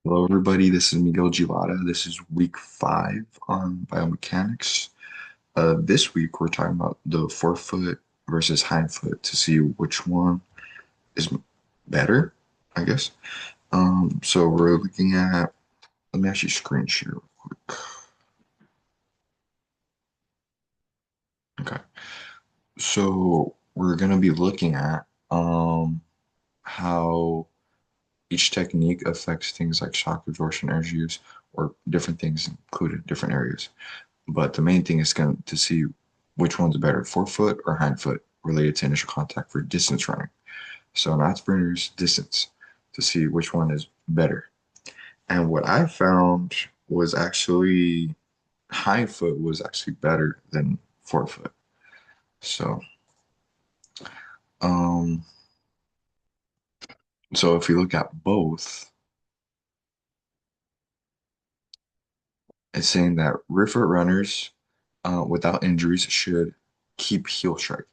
Hello, everybody. This is Miguel Gilada. This is week 5 on biomechanics. This week, we're talking about the forefoot versus hindfoot to see which one is better, I guess. So we're looking at, let me actually screen share real quick. Okay. So we're going to be looking at how each technique affects things like shock absorption, energy use, or different things included, different areas. But the main thing is going to see which one's better, forefoot or hindfoot, related to initial contact for distance running. So not sprinters, distance, to see which one is better. And what I found was actually hindfoot was actually better than forefoot. So, um, so if you look at both, it's saying that rear foot runners without injuries should keep heel strike.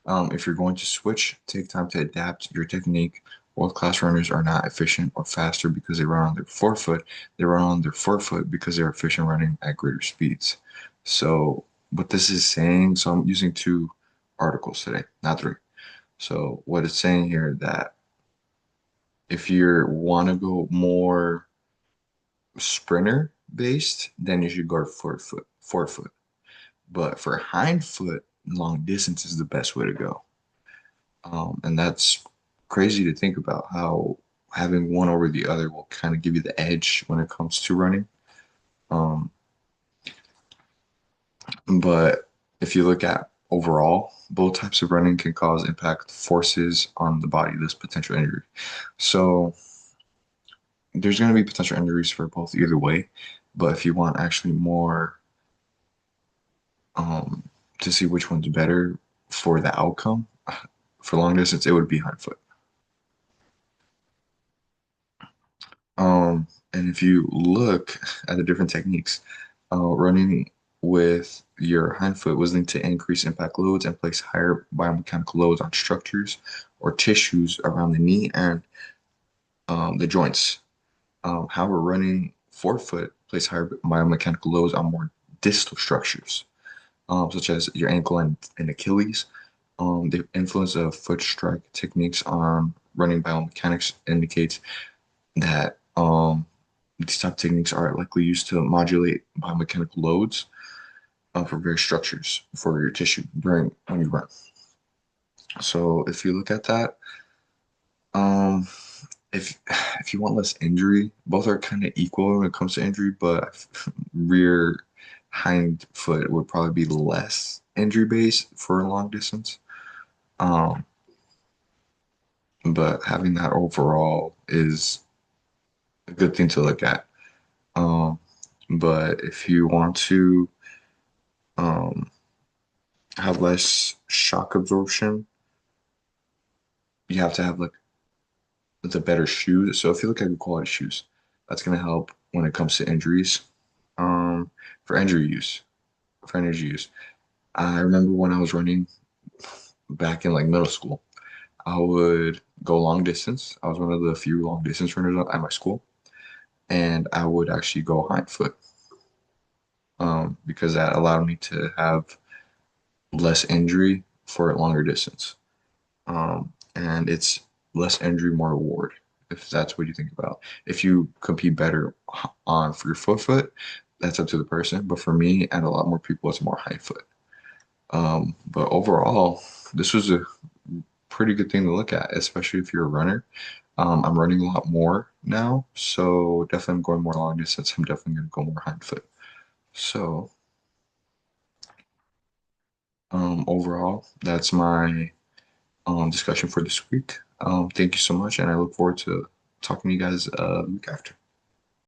If you're going to switch, take time to adapt your technique. World-class runners are not efficient or faster because they run on their forefoot. They run on their forefoot because they're efficient running at greater speeds. So what this is saying, so I'm using two articles today, not three. So what it's saying here that if you want to go more sprinter based, then you should go forefoot. But for hindfoot, long distance is the best way to go. And that's crazy to think about how having one over the other will kind of give you the edge when it comes to running. Um, but if you look at overall, both types of running can cause impact forces on the body, this potential injury. So there's going to be potential injuries for both either way. But if you want actually more um, to see which one's better for the outcome, for long distance, it would be hindfoot. And if you look at the different techniques, running with your hind foot was linked to increased impact loads and place higher biomechanical loads on structures or tissues around the knee and the joints. However, running forefoot place higher biomechanical loads on more distal structures, such as your ankle and Achilles. The influence of foot strike techniques on running biomechanics indicates that these type of techniques are likely used to modulate biomechanical loads for various structures for your tissue during when you run. So if you look at that, um, if if you want less injury, both are kind of equal when it comes to injury, but rear hind foot would probably be less injury based for a long distance. Um, but having that overall is a good thing to look at. Um, but if you want to um, have less shock absorption, you have to have like the better shoes. So if you look at good quality shoes, that's going to help when it comes to injuries. Um, for injury use, for energy use, I remember when I was running back in like middle school, I would go long distance. I was one of the few long distance runners at my school, and I would actually go hind foot because that allowed me to have less injury for a longer distance. And it's less injury, more reward, if that's what you think about. If you compete better on for your foot, that's up to the person. But for me and a lot more people, it's more high foot. But overall, this was a pretty good thing to look at, especially if you're a runner. I'm running a lot more now, so definitely I'm going more long distance. I'm definitely going to go more hind foot. So overall, that's my discussion for this week. Thank you so much, and I look forward to talking to you guys the week after.